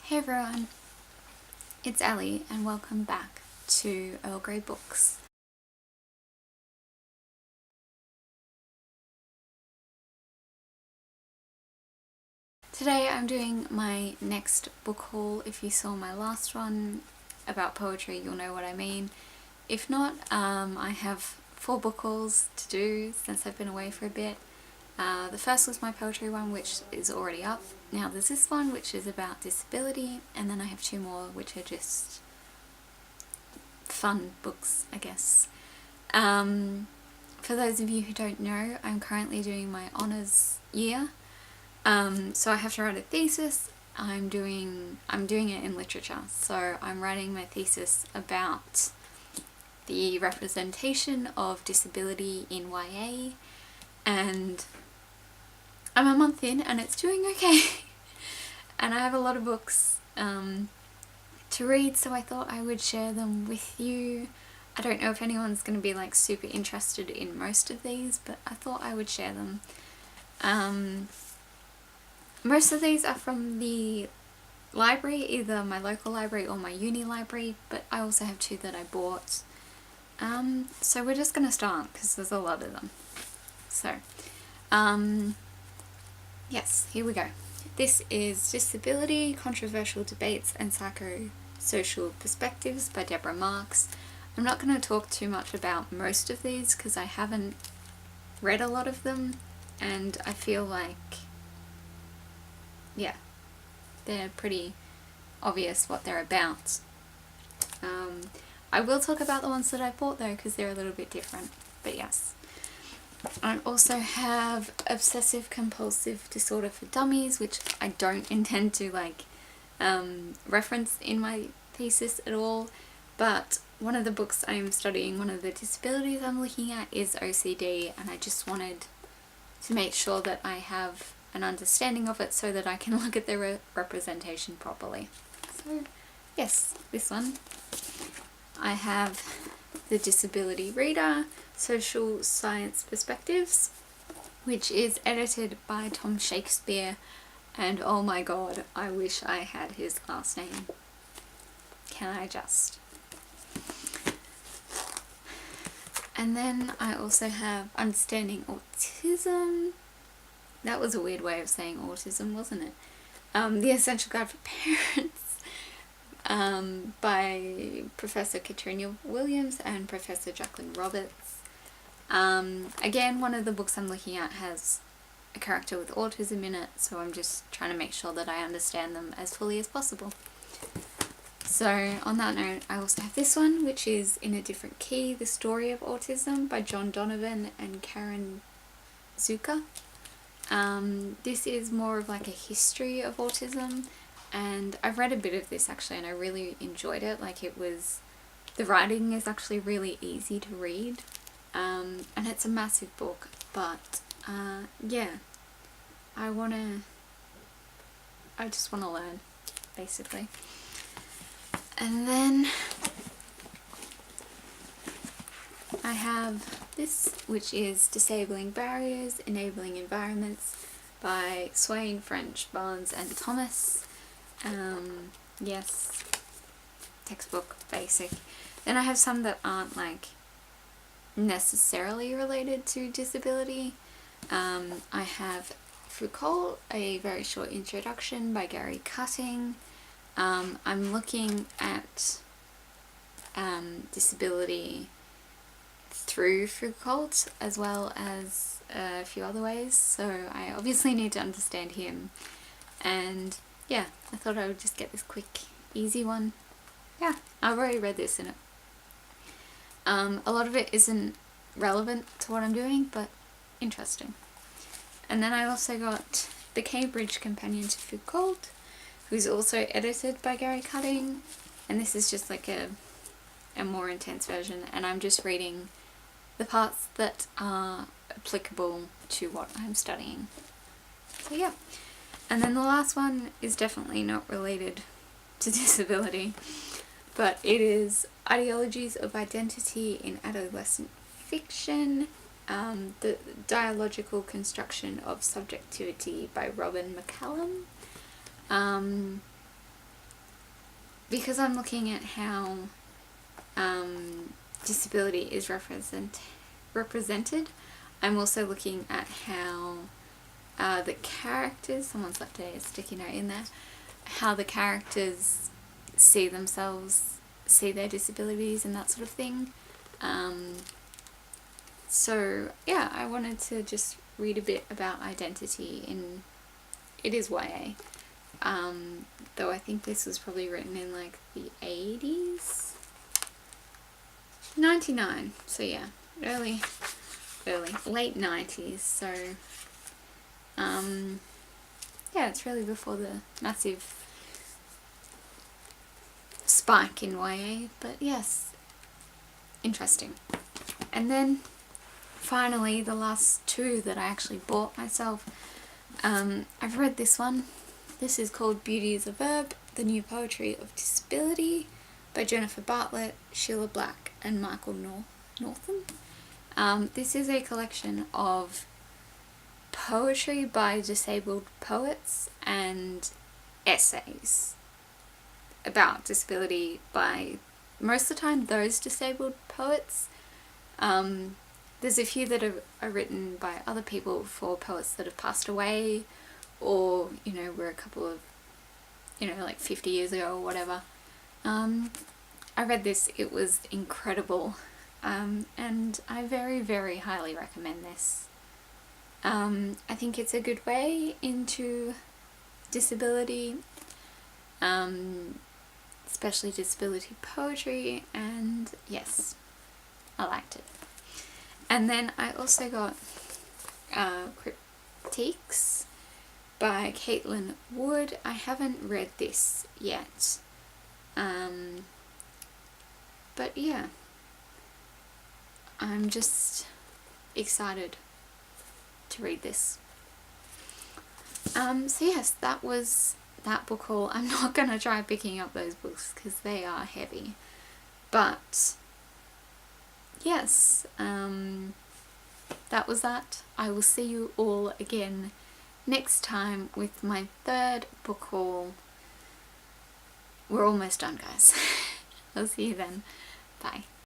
Hey everyone, it's Ellie and welcome back to Earl Grey Books. Today I'm doing my next book haul. If you saw my last one about poetry, you'll know what I mean. If not, I have 4 book hauls to do since I've been away for a bit. The first was my poetry one, which is already up. Now there's this one which is about disability, and then I have 2 more which are just fun books, I guess. For those of you who don't know, I'm currently doing my honours year. So I have to write a thesis. I'm doing it in literature, so I'm writing my thesis about the representation of disability in YA, and I'm a month in and it's doing okay. And I have a lot of books to read, so I thought I would share them with you. I don't know if anyone's going to be like super interested in most of these, but I thought I would share them. Most of these are from the library, either my local library or my uni library, but I also have 2 that I bought. So we're just going to start because there's a lot of them. So, yes, here we go. This is Disability, Controversial Debates and Psychosocial Perspectives by Deborah Marks. I'm not going to talk too much about most of these because I haven't read a lot of them, and I feel like, yeah, they're pretty obvious what they're about. I will talk about the ones that I bought though because they're a little bit different, but yes. I also have Obsessive Compulsive Disorder for Dummies, which I don't intend to reference in my thesis at all, but one of the books I'm studying, one of the disabilities I'm looking at is OCD, and I just wanted to make sure that I have an understanding of it so that I can look at the representation properly. So yes, this one. I have The Disability Reader, Social Science Perspectives, which is edited by Tom Shakespeare, and oh my god, I wish I had his last name. Can I just? And then I also have Understanding Autism. That was a weird way of saying autism, wasn't it? The Essential Guide for Parents, by Professor Katrina Williams and Professor Jacqueline Roberts. Again, one of the books I'm looking at has a character with autism in it, so I'm just trying to make sure that I understand them as fully as possible. So on that note, I also have this one, which is In a Different Key, The Story of Autism by John Donovan and Karen Zucker. This is more of like a history of autism, and I've read a bit of this actually and I really enjoyed it. The writing is actually really easy to read, and it's a massive book, but yeah, I just want to learn, basically. And then I have this, which is Disabling Barriers, Enabling Environments by Swain, French, Barnes and Thomas. Yes, textbook, basic. Then I have some that aren't necessarily related to disability. I have Foucault, A Very Short Introduction by Gary Cutting. I'm looking at disability through Foucault as well as a few other ways, so I obviously need to understand him, and yeah, I thought I would just get this quick, easy one. Yeah, I've already read this in it. A lot of it isn't relevant to what I'm doing, but interesting. And then I also got The Cambridge Companion to Foucault, who's also edited by Gary Cutting, and this is just like a more intense version, and I'm just reading the parts that are applicable to what I'm studying. So yeah. And then the last one is definitely not related to disability, but it is Ideologies of Identity in Adolescent Fiction, The Dialogical Construction of Subjectivity by Robin McCallum. because I'm looking at how disability is represented, I'm also looking at how the characters, someone's left a sticky note in there, how the characters see themselves, see their disabilities and that sort of thing. So yeah, I wanted to just read a bit about identity in, it is YA, though I think this was probably written in like the 80s? 99, so yeah, early, late 90s, so yeah, it's really before the massive spike in YA, but yes, interesting. And then finally, the last two that I actually bought myself, I've read this one. This is called Beauty is a Verb, The New Poetry of Disability by Jennifer Bartlett, Sheila Black and Michael Northam. This is a collection of poetry by disabled poets and essays about disability by, most of the time, those disabled poets. There's a few that are written by other people for poets that have passed away, or, you know, were a couple of, you know, like 50 years ago or whatever. I read this, it was incredible, and I very, very highly recommend this. I think it's a good way into disability, especially disability poetry, and yes, I liked it. And then I also got Critiques by Caitlin Wood. I haven't read this yet, but yeah, I'm just excited to read this. So yes, that was that book haul. I'm not going to try picking up those books because they are heavy, but yes, that was that. I will see you all again next time with my third book haul. We're almost done, guys. I'll see you then. Bye.